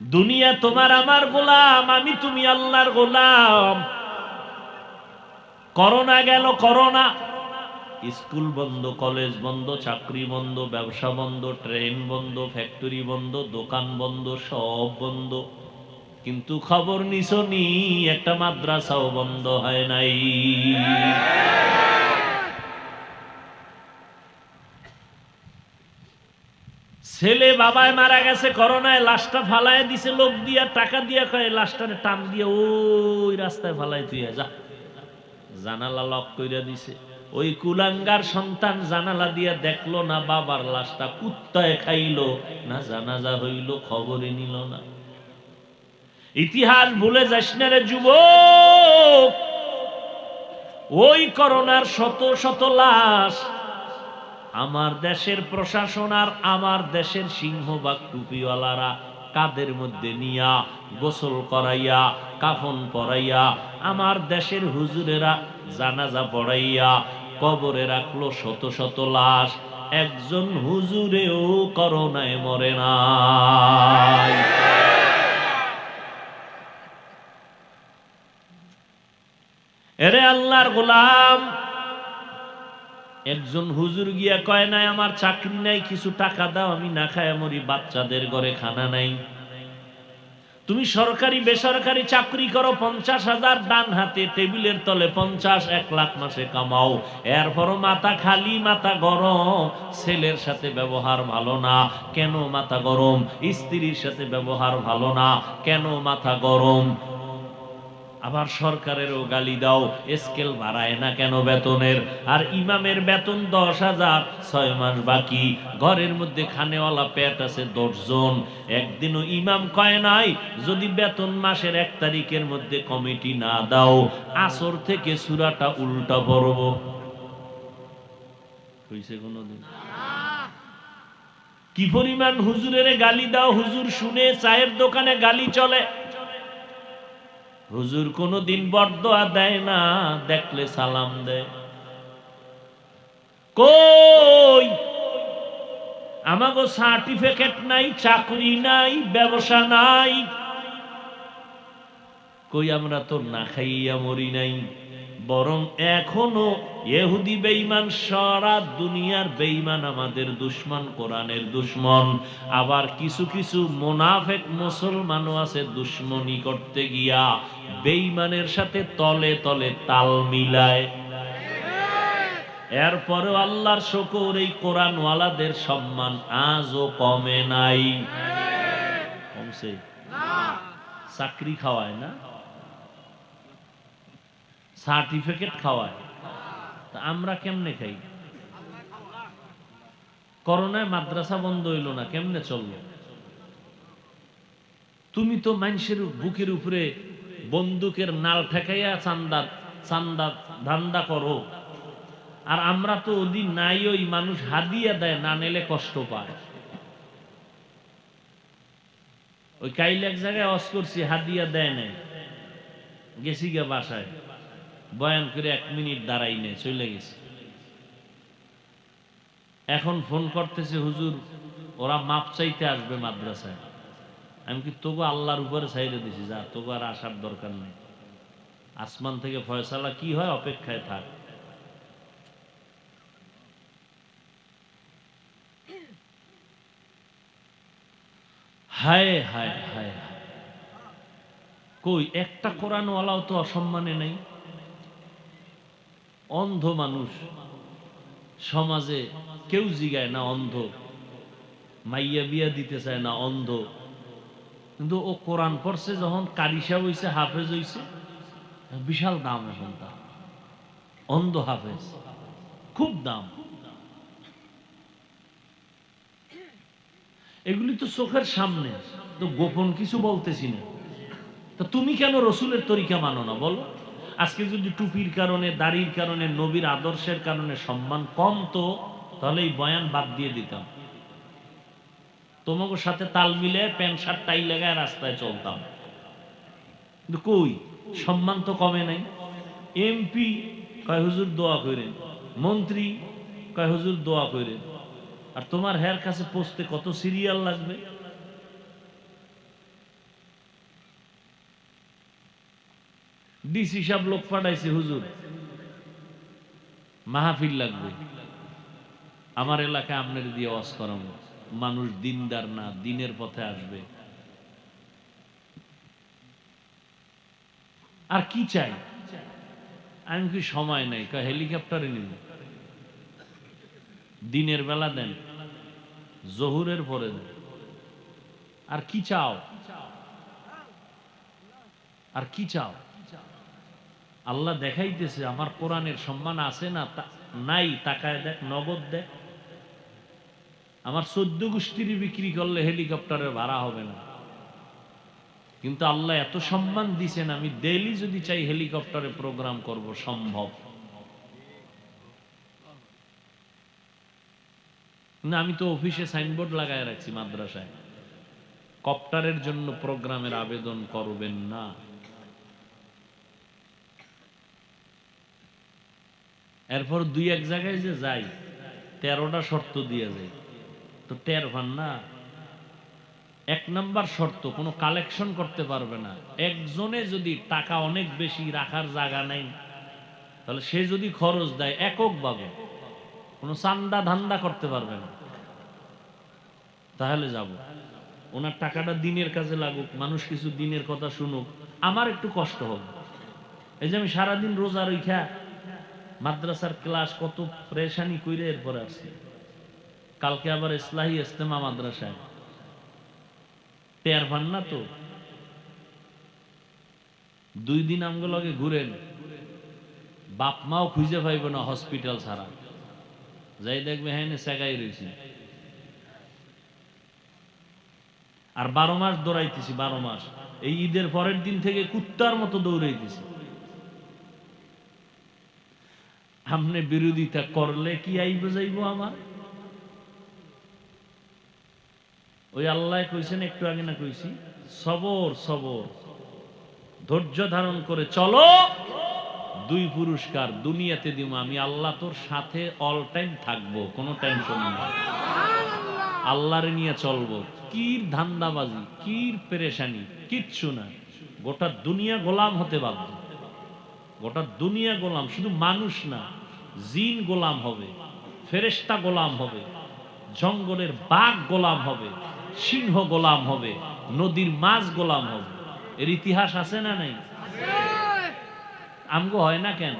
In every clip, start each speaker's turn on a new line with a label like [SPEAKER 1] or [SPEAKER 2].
[SPEAKER 1] দুনিয়া তোমার আমার গোলাম, আমি তুমি আল্লাহর গোলাম। করোনা গেল, করোনা, স্কুল বন্ধ, কলেজ বন্ধ, চাকরি বন্ধ, ব্যবসা বন্ধ, ট্রেন বন্ধ, ফ্যাক্টরি বন্ধ, দোকান বন্ধ, সব বন্ধ। কিন্তু খবর নিছনি, একটা মাদ্রাসাও বন্ধ হয় নাই। ছেলে বাবায় মারা গেছে করোনায়, লাশটা ফালায় দিছে লোক দিয়া, টাকা দিয়া, কয় লাশটারে টান দিয়ে ওই রাস্তায় ফালাই তুই যা। জানালা লক কইরা দিছে। ওই কুলাঙ্গার সন্তান জানালা দিয়া দেখলো না বাবার লাশটা, কুত্তায় খাইলো না, জানাজা হইল, খবরই নিল না। ইতিহাস ভুলে যাস না রে যুবক। ওই করোনার শত শত লাশ আমার দেশের প্রশাসন আর আমার দেশের সিংহবাগ টুপিওয়ালারা কাদের মধ্যে নিয়া গোসল করাইয়া, কাফন পরাইয়া, আমার দেশের হুজুরেরা জানাজা পড়াইয়া কবরে রাখলো শত শত লাশ। একজন হুজুরেও করোনায় মরে নাই। এরে আল্লাহর গোলাম, একজন হুজুর গিয়া কয় নাই আমার চাকরি নাই, কিছু টাকা দাও, আমি না খায় মরি, বাচ্চাদের ঘরে খানা নাই। তুমি সরকারি বেসরকারি চাকরি করো, 50,000 ডান হাতে, টেবিলের তলে 50, 1 লাখ মাসে কামাও, এরপরও মাথা খালি, মাথা গরম। ছেলের সাথে ব্যবহার ভালো না, কেন মাথা গরম? স্ত্রীর সাথে ব্যবহার ভালো না, কেন মাথা গরম? আবার সরকারেরও গালি দাও, স্কেল বাড়ায় না কেন বেতনের? আর ইমামের বেতন 10,000, 6 মাস বাকি, ঘরের মধ্যে খানেওয়ালা পেট আছে 10 জন। একদিনও ইমাম কয় নাই যদি বেতন মাসের 1 তারিখের মধ্যে কমিটি না দাও, আসর থেকে সূরাটা উল্টা পড়ব। হইছে কোনদিন? কি পরিমাণ হুজুরের গালি দাও, হুজুর শুনে চায়ের দোকানে গালি চলে। হুজুর কোনদিন বরদোয়া দেয় না, দেখলে সালাম দেয়। কই আমাগো সার্টিফিকেট নাই, চাকরি নাই, ব্যবসা নাই, কই আমরা তো না খাইয়া মরি নাই। বরং এখনো ইহুদি বেঈমান, সারা দুনিয়ার বেঈমান আমাদের দুশমন, কোরআনের দুশমন। আবার কিছু কিছু মুনাফিক মুসলমানও আছে, দুশমনি করতে গিয়া বেঈমানের সাথে তলে তলে তাল মিলায়। এরপরেও আল্লাহর শুকর, এই কোরআনওয়ালাদের সম্মান আজও কমে নাই। কমছে? চাকরি খাওয়ায় না, সার্টিফিকেট খাওয়ায়, তা আমরা কেমনে খাই? করোনায় মাদ্রাসা বন্ধ হইল না, কেমনে চললো? তুমি তো মানুষের বুকের উপরে বন্দুকের নাল ঠেকাইয়া চান্দা চান্দা ধান্দা করো, আর আমরা তো ওদিন নাই, ওই মানুষ হাদিয়া দেয়, না নিলে কষ্ট পায়। ওই কাইল এক জায়গায় অস করছি, হাদিয়া দেয় নাই, গেছি গা বাসায়, বয়ান করে 1 মিনিট দাঁড়াই নেই, চলে গেছে। এখন ফোন করতেছে, হুজুর ওরা মাপ চাইতে আসবে মাদ্রাসায়। আমি কি তবু আল্লাহর উপরে ছাইড়ে দিছি, যা তবু আর আসার দরকার নেই, আসমান থেকে ফয়সালা কি হয় অপেক্ষায় থাক। হায় হায় হায়, কই একটা কোরআনওয়ালাও তো অসম্মানে নেই। অন্ধ মানুষ সমাজে কেউ জিগায় না, অন্ধ মাইয়া বিয়া দিতে চায় না, অন্ধ, কিন্তু ও কোরআন পড়ছে, যখন কারি সাহেব হইছে, হাফেজ হইছে, বিশাল দাম এখন তার। অন্ধ হাফেজ, খুব দাম। এগুলি তো চোখের সামনে, তো গোপন কিছু বলতেছি না। তা তুমি কেন রসুলের তরিকা মানো না বলো? আজকে যদি টুপির কারণে, দাড়ির কারণে, নবীর আদর্শের কারণে সম্মান কম তো, তাহলে এই বয়ান বাদ দিয়ে দিতাম, তোমাকে সাথে তাল মিলে প্যান্ট শার্ট টাই লাগায় রাস্তায় চলতাম। কিন্তু কই, সম্মান তো কমে নাই। এমপি কয় হুজুর দোয়া করেন, মন্ত্রী কয় হুজুর দোয়া করেন, আর তোমার হের কাছে পৌঁছতে কত সিরিয়াল লাগবে। ডিসি সাহেব লোক পাঠাইছে, হুজুর মাহফিল লাগবে, আমার এলাকায় আপনার দিয়ে ওয়াজ করাবো, মানুষ দিনদার না, দিনের পথে আসবে। আর কি চাই? আমি কি সময় নাই, হেলিকপ্টারে নিব, দিনের বেলা দেন, জহুরের পরে দেন। আর কি চাও? আর কি চাও? আল্লাহ দেখাইতেছে আমার কোরআনের সম্মান আছে না নাই, তাকায় দেখ, নগদ দেখ। আমার 14 গোষ্ঠীর বিক্রি করলে হেলিকপ্টারের ভাড়া হবে না, কিন্তু আল্লাহ এত সম্মান দিছেন, আমি ডেইলি যদি চাই হেলিকপ্টারে প্রোগ্রাম করব, সম্ভব না। আমি তো অফিসে সাইনবোর্ড লাগায় রাখছি মাদ্রাসায়, কপ্টারের জন্য প্রোগ্রামের আবেদন করবেন না। এরপর দুই এক জায়গায় যে যাই, 13টা শর্ত দিয়ে যাই, তো টের পান না। 1 নাম্বার শর্ত, কোনো কালেকশন করতে পারবে না। একজনে যদি টাকা অনেক বেশি, রাখার জায়গা নাই, তাহলে সে যদি খরচ দেয় এককভাবে, কোনো চান্দা ধান্দা করতে পারবে না, তাহলে যাব। ওনার টাকাটা দিনের কাজে লাগুক, মানুষ কিছু দিনের কথা শুনুক, আমার একটু কষ্ট হবে। এই যে আমি সারাদিন রোজা রইখা মাদ্রাসার ক্লাস কত প্রেশানি কইরে এরপরে আসছি, কালকে আবার ইসলাহি ইস্তেমা মাদ্রাসায়, টের পান না তো। 2 দিন আমগুলো লগে ঘুরেন, বাপ মাও খুঁজে পাইব না হসপিটাল ছাড়া, যাই দেখবে হ্যাঁ সেগাই রয়েছি। আর 12 মাস দৌড়াইতেছি, 12 মাস। এই ঈদের পরের দিন থেকে কুত্তার মতো দৌড়াইতেছি। সামনে বিরোধিতা করলে কি আইব যাইব আমার? ওই আল্লাহ কইছেন একটু আগে না কইছি, সবর সবর, ধৈর্য ধারণ করে চলো, 2 পুরস্কার দুনিয়াতে দিব, আমি আল্লাহ তোর সাথে অল টাইম থাকবো, কোনো টেনশন নেই, আল্লাহরে নিয়ে চলবো। কি ধান্দাবাজি, কি পেরেশানি, কিচ্ছু না। গোটা দুনিয়া গোলাম হতে বাধ্য, গোটা দুনিয়া গোলাম, শুধু মানুষ না, জিন গোলাম হবে, ফেরেশতা গোলাম হবে, জঙ্গলের বাঘ গোলাম হবে, সিংহ গোলাম হবে, নদীর মাছ গোলাম হবে। এর ইতিহাস আছে না নাই? আমগো হয় না কেন?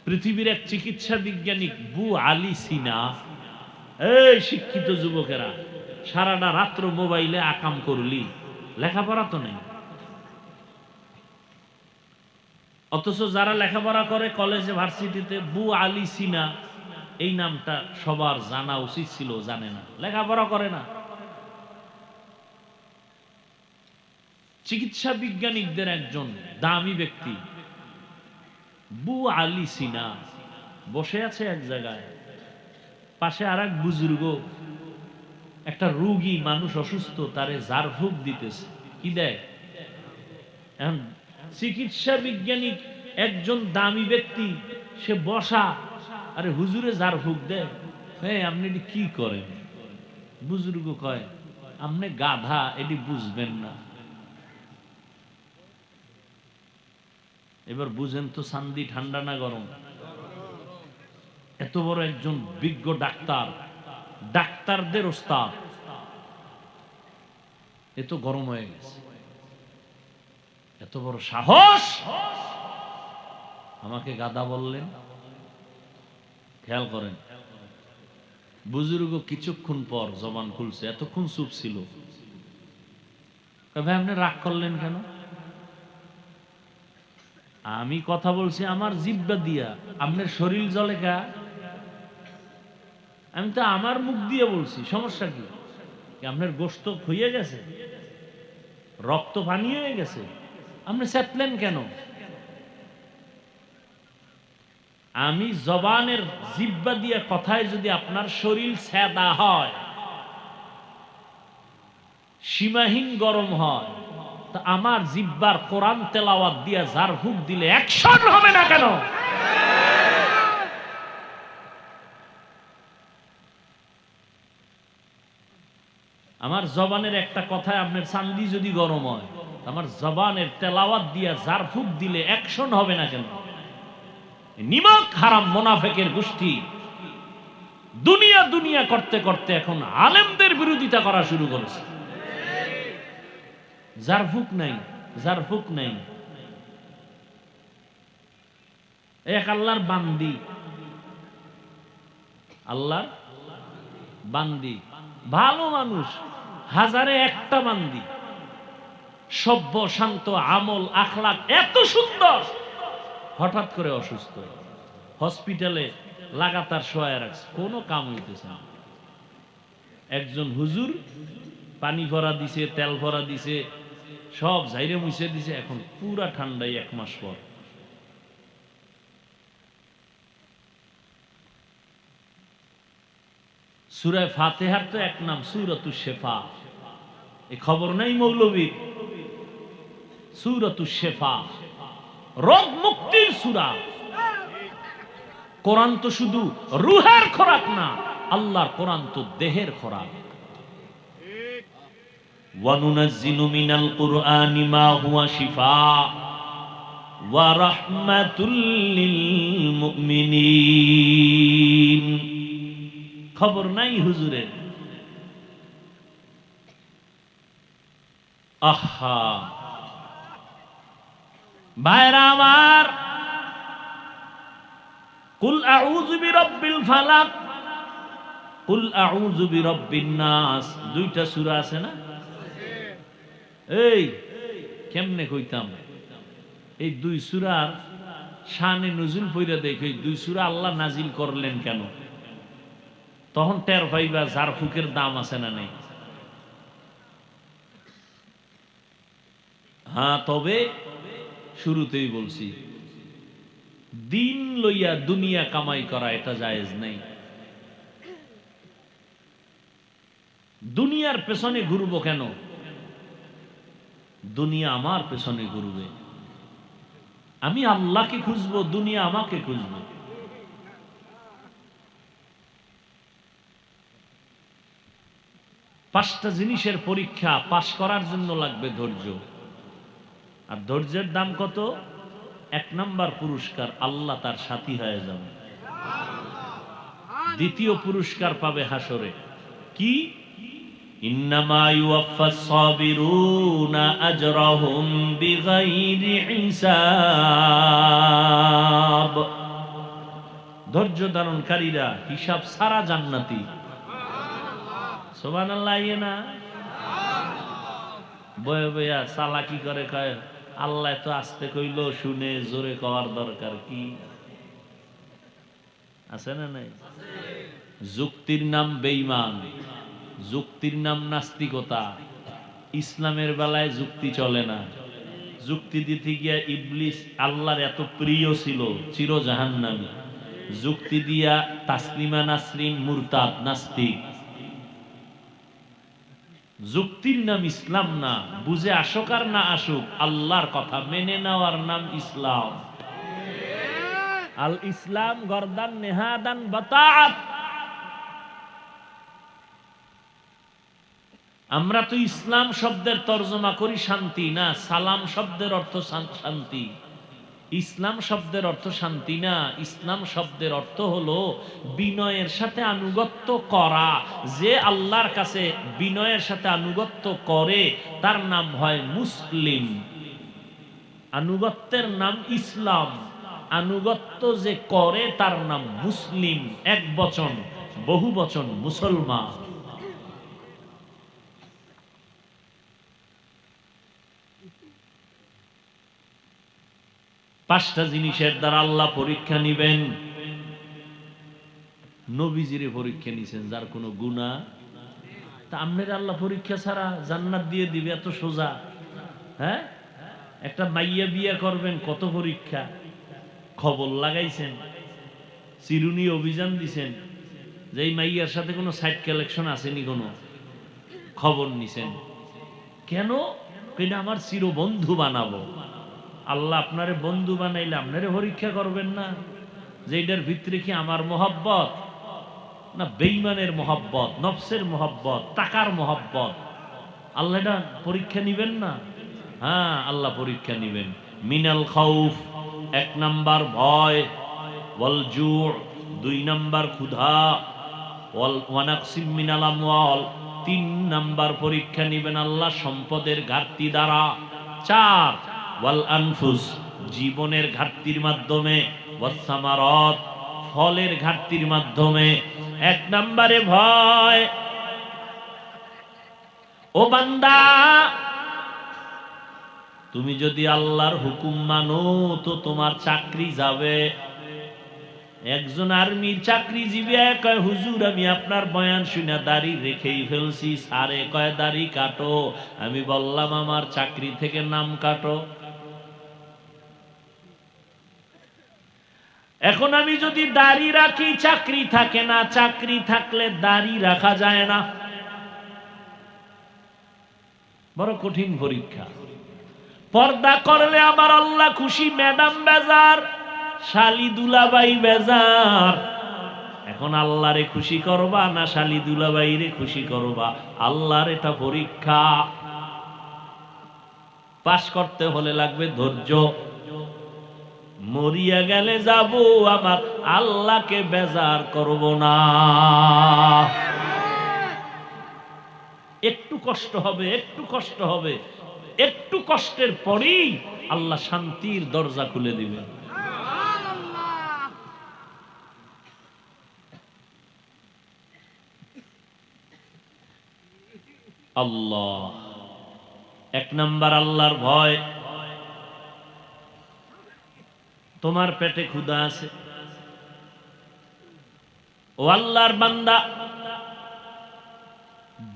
[SPEAKER 1] পৃথিবীর এক চিকিৎসা বিজ্ঞানী বু আলী সিনা, এই শিক্ষিত যুবকেরা, সারাটা রাত্র মোবাইলে আকাম করলি, লেখাপড়া তো নেই। অথচ যারা লেখাপড়া করে কলেজে ভার্সিটিতে, বু আলী সিনা এই নামটা সবার জানা উচিত ছিল, জানে না, লেখাপড়া করে না। চিকিৎসা বিজ্ঞানীদের একজন দামি ব্যক্তি বু আলী সিনা বসে আছে এক জায়গায়, পাশে আর এক বুজুর্গ, একটা রোগী মানুষ অসুস্থ, তারে ঝাড়ফুঁক দিতেছে। কি দেয়? এখন চিকিৎসা বিজ্ঞানী একজন দামি ব্যক্তি, সে বসা, আরে হুজুরে ঝাড়ফুঁক দেয়। হ্যাঁ, আপনি এটি কি করেন? বুজুর্গ কয়, আপনি গাধা, এটি বুঝবেন না। এবার বুঝেন তো শান্তি ঠান্ডা না গরম? এত বড় একজন বিজ্ঞ ডাক্তার, ডাক্তারদের ওস্তাদ, এত গরম হয়ে গেছে, এত বড় সাহস, আমাকে গাধা বললেন। খেয়াল করেন, বুজুর্গ কিছুক্ষণ পর জবান খুলছে, এতক্ষণ চুপ ছিল। ভাই আপনি রাগ করলেন কেন? আমি কথা বলছি আমার জিহ্বা দিয়া, আপনার শরীর জ্বলে কা? আমি তো আমার মুখ দিয়ে বলছি, সমস্যা কি? আপনার গোশত হয়ে গেছে, রক্ত পানি হয়ে গেছে, আপনি চেতলেন কেন? আমি জবানের জিহ্বা দিয়ে কথায় যদি আপনার শরীর ছেদা হয়, সীমাহীন গরম হয়, তা আমার জিহ্বার কোরআন তেলাওয়াত দিয়ে ঝাড়ফুঁক দিলে অ্যাকশন হবে না কেন? আমার জবানের একটা কথায় আপনার চান্দি যদি গরম হয়, আমার জবানের তেলাওয়াত দিয়া জারফুক দিলে অ্যাকশন হবে না কেন? নিমক হারাম মুনাফিকের গোষ্ঠী দুনিয়া দুনিয়া করতে করতে এখন আলেমদের বিরোধিতা করা শুরু করেছে। জারফুক নাই, জারফুক নাই। এক আল্লাহর বান্দি, আল্লাহর বান্দি, ভালো মানুষ, হাজারে একটা বান্দি, সভ্য শান্ত, আমল আখলাক এত সুন্দর, হঠাৎ করে অসুস্থ, হসপিটালে লাগাতার শোয়া রাখছে, কোনো কাম হইতেছে না। একজন হুজুর পানি ভরা দিছে, তেল ভরা দিছে, সব ঝাইরে মুছে দিছে, এখন পুরা ঠান্ডায় 1 মাস পর। সূরা ফাতিহার তো এক নাম সূরাতুশ শিফা, এই খবর নাই মৌলবীর? সূরাতুশ শিফা রোগ মুক্তির সূরা। কোরআন তো শুধু রূহের খোরাক না, আল্লাহর কোরআন তো দেহের খোরাক। ওয়া নুনাজ্জিলু মিনাল কুরআনি মা হুয়া শিফা ওয়া রাহমাতুল লিল মুমিনিন। খবর নাই হুজুরের? আহা ভাইরা আমার, কুল আউযু বিরাব্বিল ফালাক, কুল আউযু বিরাব্বিন নাস, দুইটা সূরা আছে না? এই কেমনে কইতাম এই দুই সূরার শানে নুজুল পড়া দেখি, দুই সূরা আল্লাহ নাজিল করলেন কেন? তখন টের পাইবা জারফুকের দাম আছে না নেই। হ্যাঁ, তবে শুরুতেই বলছি, দিন লইয়া দুনিয়া কামাই করা এটা জায়েজ নেই। দুনিয়ার পেছনে ঘুরবো কেন? দুনিয়া আমার পেছনে ঘুরবে। আমি আল্লাহকে খুঁজবো, দুনিয়া আমাকে খুঁজবে। পাঁচটা জিনিসের পরীক্ষা পাশ করার জন্য লাগবে ধৈর্য। আর ধৈর্যের দাম কত? 1 নাম্বার পুরস্কার, আল্লাহ তার সাথী হয়ে যাবে। দ্বিতীয় পুরস্কার পাবে হাসরে, কি? ইন্নামা ইউওয়াফাস সাবিরুনা আজরাহুম বিগাইরি হিসাব। ধৈর্য ধারণকারীরা হিসাব ছাড়া জান্নাতি। সুবহানাল্লাহ। ইয়ে না বয়ে বয়া চালাকি করে কয় আল্লাহ তো আস্তে কইল, শুনে জোরে কওয়ার দরকার কি আছে না নাই? যুক্তির নাম বেঈমান, যুক্তির নাম নাস্তিকতা। ইসলামের বেলায় যুক্তি চলে না। যুক্তি দিতে গিয়া ইবলিস আল্লাহর এত প্রিয় ছিল, চির জাহান্নামী। যুক্তি দিয়া তাসলিমা নাসরিন মুরতাদ, নাস্তিক। যুক্তির নাম ইসলাম না। বুঝে আসুক আর না আসুক, আল্লাহর কথা মেনে নেওয়ার নাম ইসলাম। আল ইসলাম গরদান নেহাদান বাতাআত। আমরা তো ইসলাম শব্দের তর্জমা করি শান্তি, না সালাম শব্দের অর্থ শান্তি। ইসলাম শব্দের অর্থ শান্তি না, ইসলাম শব্দের অর্থ হলো বিনয়ের সাথে আনুগত্য করা। যে আল্লাহর কাছে বিনয়ের সাথে আনুগত্য করে তার নাম হয় মুসলিম। আনুগত্যের নাম ইসলাম, আনুগত্য যে করে তার নাম মুসলিম। এক বচন, বহু বচন মুসলমান। পাঁচটা জিনিসের দ্বারা আল্লাহ পরীক্ষা নিবেন। নবীজিরে পরীক্ষা নিছেন যার কোনো গুনাহ, তা আপনার আল্লাহ পরীক্ষা ছাড়া জান্নাত দিয়ে দিবে এত সোজা? হ্যাঁ, একটা মাইয়া বিয়ে করবেন, কত পরীক্ষা। খবর লাগাইছেন, চিরুনি অভিযান দিছেন যে এই মাইয়ার সাথে কোনো সাইড কালেকশন আসেনি, কোনো খবর নিছেন কেন? কিনা আমার চির বন্ধু বানাবো। আল্লাহ আপনারে বন্ধু বানাইলে আপনারে পরীক্ষা করবেন না যে এটার ভিতরে কি আমার মোহাব্বত না বেঈমানের মোহাব্বত, নফসের মোহাব্বত, টাকার মোহাব্বত? আল্লাহ এটা পরীক্ষা নিবেন না? হ্যাঁ, আল্লাহ পরীক্ষা নিবেন। মিনাল খাউফ, 1 নাম্বার ভয়, ওয়াল জু', 2 নাম্বার ক্ষুধা, ওয়া নাকসিম মিনাল আমওয়াল, 3 নাম্বার পরীক্ষা নিবেন আল্লাহ সম্পদের ঘাটতি দ্বারা। 4 ওয়াল আনফুস, জীবনের ঘাটতির মাধ্যমে, ওয়াস সামারাত, ফলের ঘাটতির মাধ্যমে। 1 নম্বরে ভয়। ও বান্দা, তুমি যদি আল্লাহর হুকুম মানো তো তোমার চাকরি যাবে। একজন আর্মির চাকরিজীবী কয়, হুজুর আমি আপনার বয়ান শুনে দাড়ি রেখেই ফেলছি। সারে কয় দাড়ি কাটো। আমি বললাম আমার চাকরি থেকে নাম কাটো। এখন আমি যদি দাড়ি রাখি চাকরি থাকে না, চাকরি থাকলে দাড়ি রাখা যায় না। বড় কঠিন পরীক্ষা। পর্দা করলে আমার আল্লাহ খুশি, ম্যাডাম বেজার, শালি দুলাবাই বেজার। এখন আল্লাহরে খুশি করবা না শালি দুলাবাইরে খুশি করবা? আল্লাহর এটা পরীক্ষা। পাস করতে হলে লাগবে ধৈর্য। মরিয়া গেলে যাব, আমার আল্লাহকে বেজার করব না। একটু কষ্ট হবে, একটু কষ্ট হবে, একটু কষ্টের পরেই আল্লাহ শান্তির দরজা খুলে দিবেন। আল্লাহ, 1 নাম্বার আল্লাহর ভয়। তোমার পেটে ক্ষুধা আছে, ও আল্লাহর বান্দা,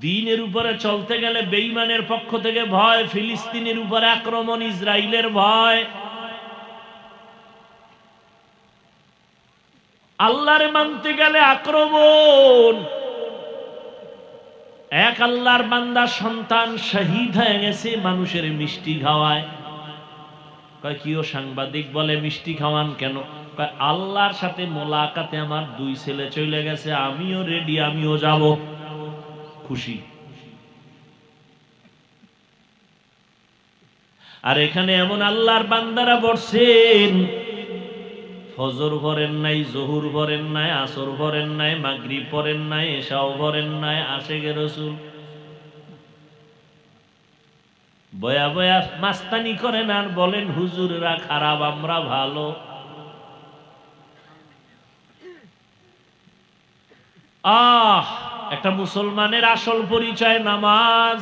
[SPEAKER 1] দ্বীনের উপরে চলতে গেলে বেঈমানের পক্ষ থেকে ভয়, ফিলিস্তিনের উপরে আক্রমণ, ইসরায়েলের ভয়। আল্লাহরে মানতে গেলে আক্রমণ। এক আল্লাহর বান্দা সন্তান শহীদ হয়ে গেছে মানুষের মিষ্টি খাওয়ায়। কয় কি ও সাংবাদিক, বলে মিষ্টি খাওয়ান কেন? কয় আল্লাহর সাথে মোলাকাতে আমার 2 ছেলে চলে গেছে, আমিও রেডি, আমিও যাব। খুশি। আর এখানে এমন আল্লাহর বান্দারা বসছেন, ফজর পড়েন নাই, জোহর পড়েন নাই, আসর পড়েন নাই, মাগরিব পড়েন নাই, এশাও পড়েন নাই, আশেকে রাসূল বয়া বয়া মাস্তানি করেন আর বলেন হুজুররা খারাপ, আমরা ভালো। একটা মুসলমানের আসল পরিচয় নামাজ।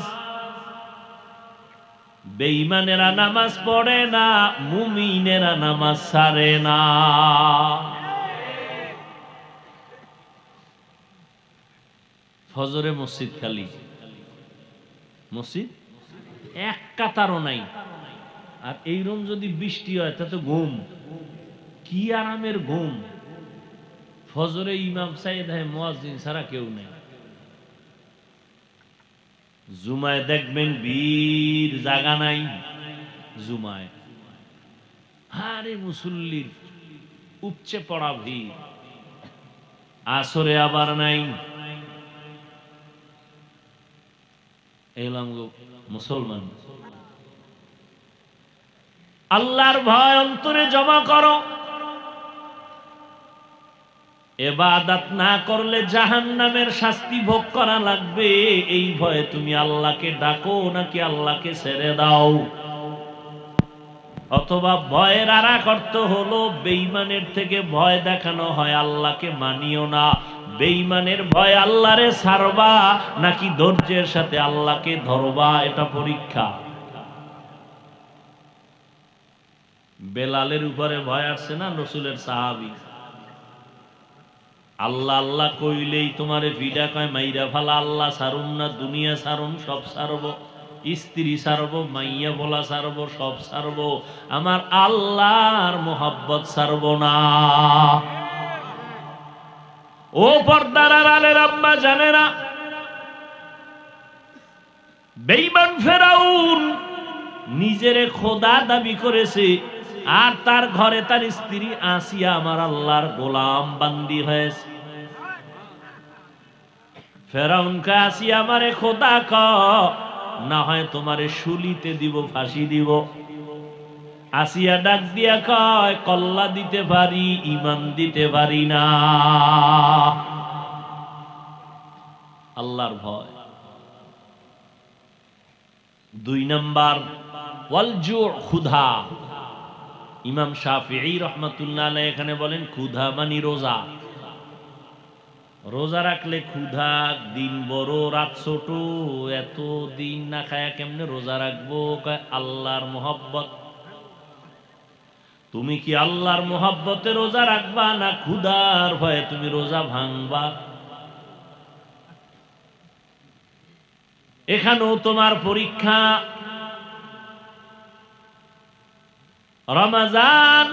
[SPEAKER 1] বেঈমানেরা নামাজ পড়ে না, মুমিনেরা নামাজ ছাড়ে না। ফজরে মসজিদ খালি, মসজিদ এক কাতারও নাই। আর এইরকম যদি বৃষ্টি হয় তা তো ঘুম, কি আরামের ঘুম। ফজরে ইমাম সাইয়েদ হয়, মুয়াজ্জিন ছাড়া কেউ নেই। জুমায় দেখবেন বীর জাগা নাই। জুমায় আরে মুসল্লির উপচে পড়া ভিড়। আসরে আবার নাই। এলাম মুসলমান। আল্লাহর ভয় অন্তরে জমা করো। ইবাদত না করলে জাহান্নামের শাস্তি ভোগ করা লাগবে, এই ভয়ে তুমি আল্লাহকে ডাকো নাকি আল্লাহকে ছেড়ে দাও। অথবা ভয়ের আরেক অর্থ হলো বেঈমানের থেকে ভয় দেখানো হয়, আল্লাহকে মানিও না। বেঈমানের ভয় আল্লাহরে ছাড়বা নাকি ধৈর্যের সাথে আল্লাহকে ধরবা, এটা পরীক্ষা। বেলালের উপরে ভয় আসছে না, রাসূলের সাহাবী। আল্লাহ আল্লাহ কইলেই তোমারে ভিডা কয় মাইরা ফালা, আল্লাহ ছাড়ুম না, দুনিয়া ছাড়ুম, সব ছাড়বো, স্ত্রী ছাড়বো, মাইয়া বলা ছাড়বো, সব ছাড়বো, আমার আল্লাহর মোহাব্বত ছাড়বো না। ও পর্দার আড়ালের আম্মা জানেরা, বেঈমান ফেরাউন নিজেরে খোদা দাবি করেছে, আর তার ঘরে তার স্ত্রী আসিয়া আমার আল্লাহর গোলাম বান্দি হয়েছে। ফেরাউনকে আসিয়া আমারে খোদা ক, না হয় তোমারে শুলিতে দিব, ফাঁসি দিব। আসিয়া ডাক দিয়া কয়, কল্লা দিতে পারি, ঈমান দিতে পারি না। আল্লাহর ভয়। 2 নাম্বার ওয়াল জু', ক্ষুধা। ইমাম শাফিঈ রাহমাতুল্লাহ আলাইহি এখানে বলেন ক্ষুধা মানে রোজা। রোজা রাখলে ক্ষুধা, দিন বড় রাত ছোট, এত দিন না খায়া কেমনে রোজা রাখবো? কয় আল্লাহর মোহাব্বত। তুমি কি আল্লাহর মোহাব্বতে রোজা রাখবা, না ক্ষুধার ভয়ে তুমি রোজা ভাঙবা? এখানেও তোমার পরীক্ষা। রমজান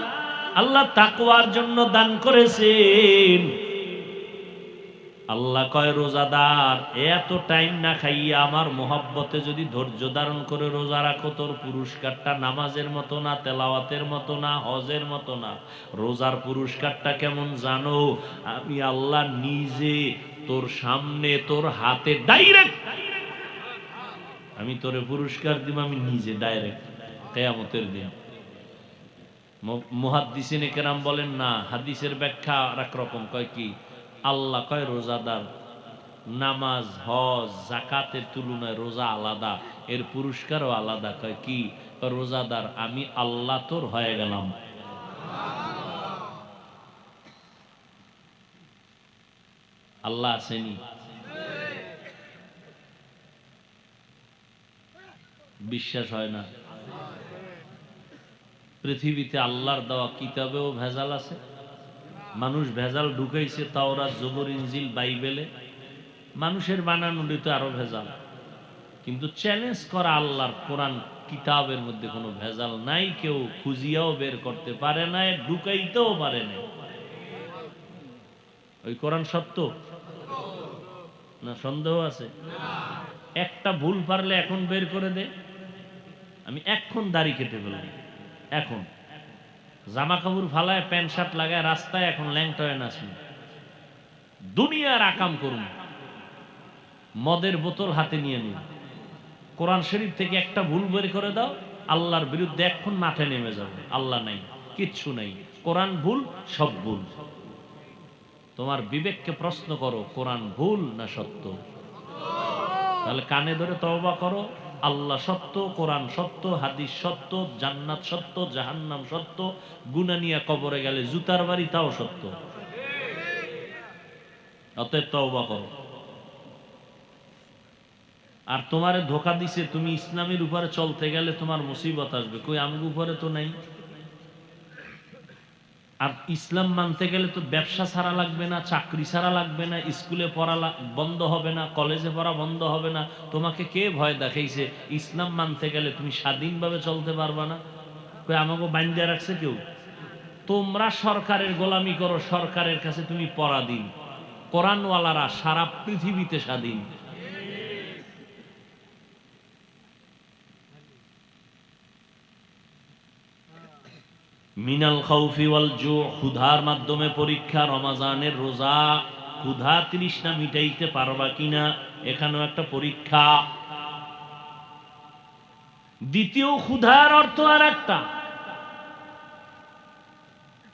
[SPEAKER 1] আল্লাহ তাকওয়ার জন্য দান করেছেন। আল্লাহ কয় রোজাদার, এত টাইম না খাইয়া আমার মোহাব্বতে যদি ধৈর্য ধারণ করে রোজা রাখো, তোর পুরস্কারটা নামাজের মতো না, তেলাওয়াতের মতো না, হজের মতো না। রোজার পুরস্কারটা কেমন জানো? আমি আল্লাহ নিজে তোর সামনে, তোর হাতে ডাইরেক্ট আমি তোরে পুরস্কার দিব, আমি নিজে ডাইরেক্ট কিয়ামতের দিন। মুহাদ্দিসিনে কেরাম বলেন না, হাদিসের ব্যাখ্যা এক রকম, কয় কি আল্লাহ কয় রোজাদার, নামাজ হজ যাকাতের তুলনায় রোজা আলাদা, এর পুরস্কারও আলাদা। কয় কি? রোজাদার আমি আল্লাহ তোর হয়ে গেলাম। আল্লাহ আসেনি? বিশ্বাস হয় না? পৃথিবীতে আল্লাহর দেওয়া কিতাবেও ভেজাল আছে। মানুষ ভেজাল ঢুকাইছে তাওরাত, জবুর, ইনজিল, বাইবেলে। মানুষের বানানোরই তো আরো ভেজাল। কিন্তু চ্যালেঞ্জ করা আল্লাহর কোরআন কিতাবের মধ্যে কোনো ভেজাল নাই, কেউ খুঁজিয়াও বের করতে পারে না, ঢুকাইতেও পারে না। ওই কোরআন সত্য না সন্দেহ আছে? একটা ভুল পারলে এখন বের করে দে। আমি এখন দাড়ি কেটে ফেললাম, এখন জামা কাপড় ফালায় প্যান্ট শার্ট লাগায় রাস্তায় এখন ল্যাংটয়ে নাচুন, দুনিয়ার আকাম করুন, মদের বোতল হাতে নিয়ে নিন। কোরআন শরীফ থেকে একটা ভুল বের করে দাও, আল্লাহর বিরুদ্ধে এখন মাঠে নেমে যাবে। আল্লাহ নাই, কিচ্ছু নাই, কোরআন ভুল, সব ভুল। তোমার বিবেককে প্রশ্ন করো, কোরআন ভুল না সত্য? তাহলে কানে ধরে তওবা করো, আল্লাহ সত্য, কোরআন সত্য, হাদিস সত্য, জান্নাত সত্য, জাহান্নাম সত্য, গুনাহ নিয়ে কবরে গেলে জুতার বাড়ি তাও সত্য। অতএব তওবা করো। আর তোমারে ধোঁকা দিছে, তুমি ইসলামের উপরে চলতে গেলে তোমার মুসিবত আসবে। কই আমগো উপরে তো নাই। আর ইসলাম মানতে গেলে তো ব্যবসা ছাড়া লাগবে না, চাকরি ছাড়া লাগবে না, স্কুলে পড়া বন্ধ হবে না, কলেজে পড়া বন্ধ হবে না। তোমাকে কে ভয় দেখাইছে? ইসলাম মানতে গেলে তুমি স্বাধীনভাবে চলতে পারবা না। কই আমাকে বান্ধা রাখছে কেউ? তোমরা সরকারের গোলামি করো, সরকারের কাছে তুমি পরাধীন। কোরআনওয়ালারা সারা পৃথিবীতে স্বাধীন। মিনাল খাউফি ওয়াল জু', ক্ষুধার মাধ্যমে পরীক্ষা। রমজানের রোজা ক্ষুধা তৃষ্ণা মিটাইতে পারবা কিনা, এখানেও একটা পরীক্ষা। দ্বিতীয় ক্ষুধার অর্থ আর একটা,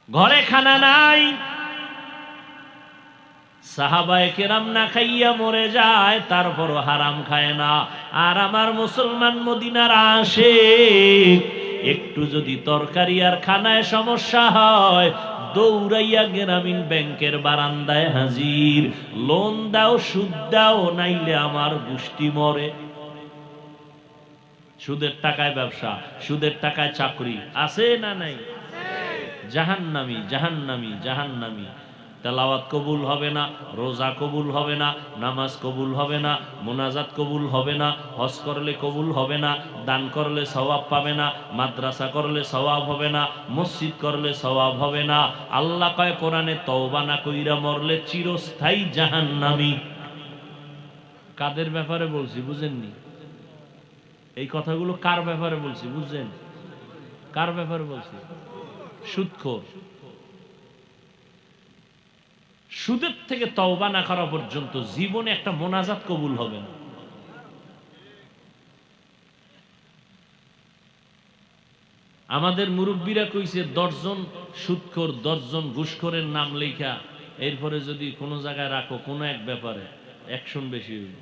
[SPEAKER 1] ঘরে খানা নাই, সাহাবায়ে কেরাম না খাইয়া মরে যায়, তারপরও হারাম খায় না। আর আমার মুসলমান মদিনার আশিক, একটু যদি তরকারি আর খানায় সমস্যা হয়, দৌড়াইয়া গ্রামীণ ব্যাংকের বারান্দায় হাজির, লোন দাও, সুদ দাও, নাইলে আমার গোষ্ঠী মরে। সুদের টাকায় ব্যবসা, সুদের টাকায় চাকরি আছে না নাই? জাহান্নামী, জাহান্নামী, জাহান্নামী। তেলাওয়াত কবুল হবে না, রোজা কবুল হবে না, নামাজ কবুল হবে না, মুনাজাত কবুল হবে না, হজ করলে কবুল হবে না, দান করলে সওয়াব পাবে না, মাদ্রাসা করলে সওয়াব হবে না, মসজিদ করলে সওয়াব হবে না। আল্লাহ কয় কোরআনে, তওবা না কইরা মরলে চিরস্থায়ী জাহান্নামী। কাদের ব্যাপারে বলছি বুঝেননি? এই কথাগুলো কার ব্যাপারে বলছি বুঝছেন? কার ব্যাপারে বলছি? সুদখোর। সুদের থেকে তওবা না করা পর্যন্ত জীবনে একটা মোনাজাত কবুল হবে না। আমাদের মুরব্বীরা কইছে 10 জন সুদখোর 10 জন ঘুষখোরের নাম লেখা এরপরে যদি কোনো জায়গায় রাখো কোনো এক ব্যাপারে অ্যাকশন বেশি হইবে।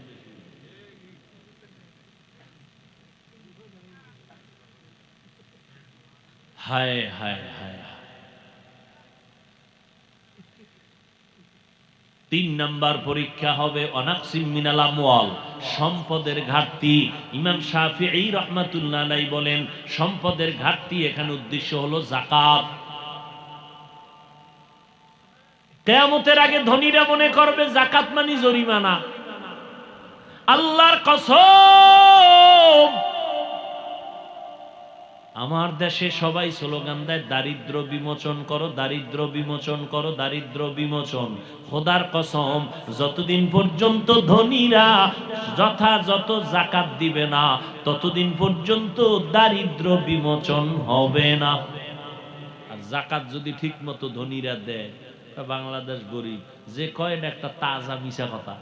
[SPEAKER 1] হায় হায় হায়। 3 নাম্বার পরীক্ষা হবে অনাকসিম মিনাল আমওয়াল, সম্পদের ঘাটতি। ইমাম শাফিঈ রাহমাতুল্লাহ আলাইহি বলেন সম্পদের ঘাটতি এখানে উদ্দেশ্য হলো যাকাত। কিয়ামতের আগে ধনীরা মনে করবে যাকাত মানে জরিমানা। আল্লাহর কসম, আমার দেশে সবাই স্লোগান দেয় দারিদ্র বিমোচন করো, দারিদ্র বিমোচন করো, দারিদ্র বিমোচন। খোদার কসম, যতদিন পর্যন্ত ধনীরা যথাযথ যাকাত দিবে না ততদিন পর্যন্ত দারিদ্র বিমোচন হবে না। আর যাকাত যদি ঠিক মতো ধনীরা দেয়, বাংলাদেশ গরিব যে কয়েন একটা তাজা মিশা কথা।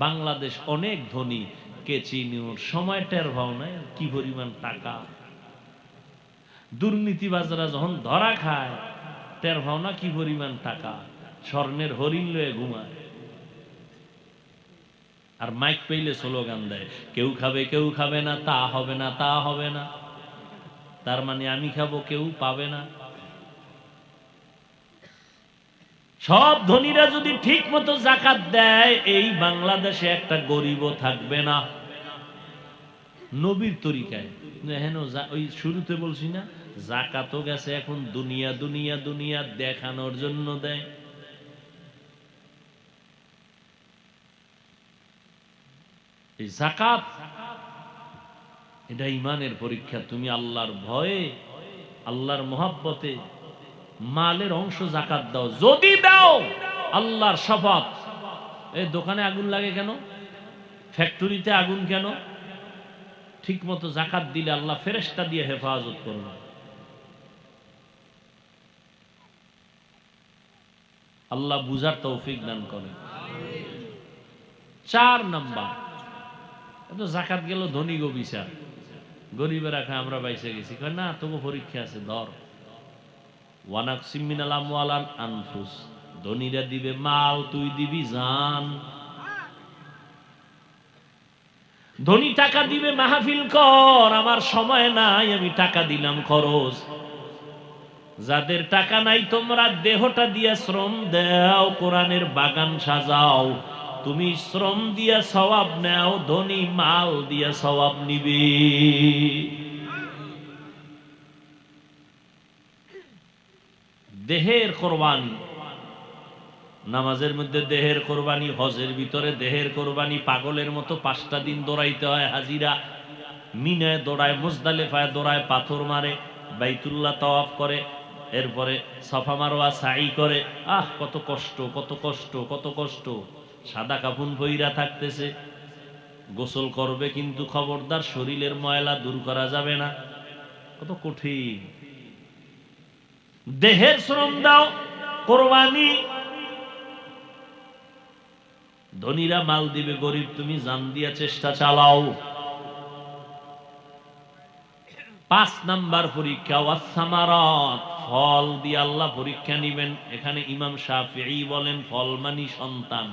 [SPEAKER 1] বাংলাদেশ অনেক ধনী, কেচি নিউর সময় টের ভাও নাই কি পরিমাণ টাকা। দুর্নীতিবাজরা যখন ধরা খায় টের ভাও না কি পরিমাণ টাকা। স্বর্ণের হরিণ লয়ে ঘুমায় আর মাইক পেইলে স্লোগান দেয় কেউ খাবে কেউ খাবে না, তা হবে না তা হবে না। তার মানে আমি খাবো কেউ পাবে না। সব ধনীরা যদি ঠিক মতো যাকাত দেয় এই বাংলাদেশে একটা গরিবও থাকবে না। নবীর তরিকায় হেন ওই শুরুতে বলছি না যাকাতও গেছে এখন দুনিয়া দুনিয়া দুনিয়া দেখানোর জন্য দেয়। এই যাকাত এটা ইমানের পরীক্ষা। তুমি আল্লাহর ভয়ে আল্লাহর মহব্বতে মালের অংশ যাকাত দাও। যদি দাও আল্লাহর শপথ, এই দোকানে আগুন লাগে কেন, ফ্যাক্টরিতে আগুন কেন, ঠিক মতো যাকাত দিলে আল্লাহ ফেরেশতা দিয়ে হেফাজত করবে। আল্লাহ বুঝার তৌফিক দান করেন। 4 নাম্বার, যাকাত গেল ধনী গো বিচার, গরিবের রাখা আমরা বাইসে গেছি। কয় না তবু পরীক্ষা আছে, ধর। ওয়ানাকসিম মিনাল আমওয়াল আনফুস, ধনীরা দিবে মাল, তুই দিবি জান। ধনী টাকা দিবে মাহফিল কর, আমার সময় নাই আমি টাকা দিলাম খরচ। যাদের টাকা নাই তোমরা দেহটা দিয়া শ্রম দাও, কোরআনের বাগান সাজাও। তুমি শ্রম দিয়া সওয়াব নাও, ধনী মাল দিয়া সওয়াব নিবে। দেহের কোরবানি, নামাজের মধ্যে দেহের কোরবানি, হজের ভিতরে দেহের কোরবানি। পাগলের মতো 5টা দিন দৌড়াইতে হয় হাজিরা। মিনায় দৌড়ায়, মুজদালিফায় দৌড়ায়, পাথর মারে, বাইতুল্লাহ তাওয়াফ করে, এরপরে সাফা মারওয়া সাই করে। কত কষ্ট কত কষ্ট কত কষ্ট। সাদা কাফন পইরা থাকতেছে, গোসল করবে কিন্তু খবরদার শরীরের ময়লা দূর করা যাবে না। কত কঠিন। দেহের শ্রম দাও, কোরবানি। ধনীরা মাল দিবে, গরিব তুমি জান দিয়া চেষ্টা চালাও। 5 নাম্বার পরীক্ষা ওয়াসসামারাত, ফল দিয়ে আল্লাহ পরীক্ষা নিবেন। এখানে ইমাম শাফিঈ বলেন ফল মানি সন্তান।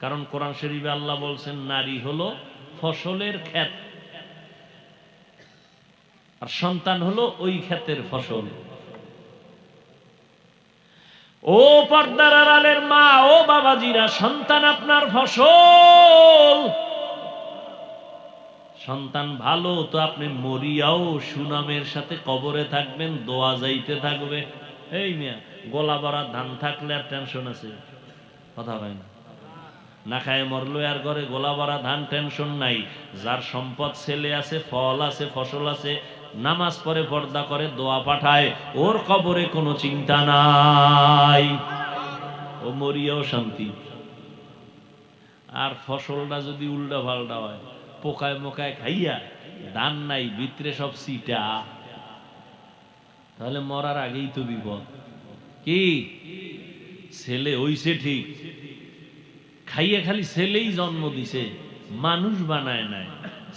[SPEAKER 1] কারণ কোরআন শরীফে আল্লাহ বলছেন নারী হলো ফসলের ক্ষেত, আর সন্তান হলো ওই ক্ষেতের ফসল। ও পর্দার আড়ালের মা, ও বাবাজিরা, সন্তান আপনার ফসল। সন্তান ভালো তো আপনি মরিয়াও সুনামের সাথে কবরে থাকবেন, দোয়া যাইতে থাকবে। এই মিয়া, গলা ভরা ধান থাকলে আর টেনশন আছে? কথা হয় না। না খায় মরলো আর ঘরে গোলা ভরা ধান, টেনশন নাই। যার সম্পদ, ছেলে আছে, ফল আছে, ফসল আছে, নামাজ পড়ে, পর্দা করে, দোয়া পাঠায়, ওর কবরে কোনো চিন্তা নাই, ও মরিয়াও শান্তি। আর ফসলটা যদি উল্টা পাল্টা হয়, পোকায় মোকায় খাইয়া, ধান নাই, ভিতরে সব সিটা, তাহলে মরার আগেই তো বিপদ। কি ছেলে হইছে ঠিক, খাইয়া খালি ছেলেই জন্ম দিছে, মানুষ বানায় নাই।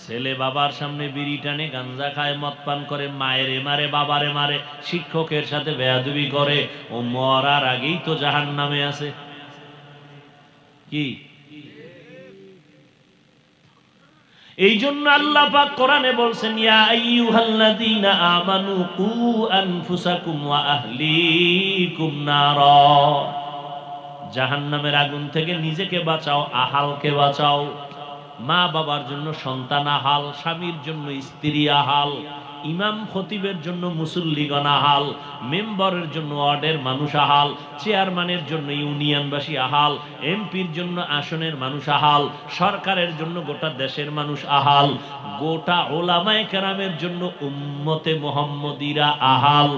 [SPEAKER 1] ছেলে বাবার সামনে বিড়ি টানে, গাঞ্জা খায়, মদ পান করে, মায়েরে মারে, বাবারে মারে, শিক্ষকের সাথে বেয়াদবি করে, ও মরার আগেই তো জাহান্নামে আছে। কি এই জন্য আল্লাহ পাক কোরআনে বলছেন, ইয়া আইয়ুহাল্লাযীনা আমানু কু আনফুসাকুম ওয়া আহলিকুম নারা, জাহান্নামের আগুন থেকে নিজেকে বাঁচাও, আহালকে বাঁচাও। মা বাবার জন্য সন্তান আহাল, স্বামীর জন্য স্ত্রী আহাল, ইমাম খতিবের জন্য মুসল্লিগণ আহাল, মেম্বারের জন্য ওয়ার্ডের মানুষ আহাল, চেয়ারম্যানের জন্য ইউনিয়নবাসী আহাল, এমপির জন্য আসনের মানুষ আহাল, সরকারের জন্য গোটা দেশের মানুষ আহাল, গোটা ওলামায়ে কেরামের জন্য উম্মতে মুহাম্মদীরা আহাল।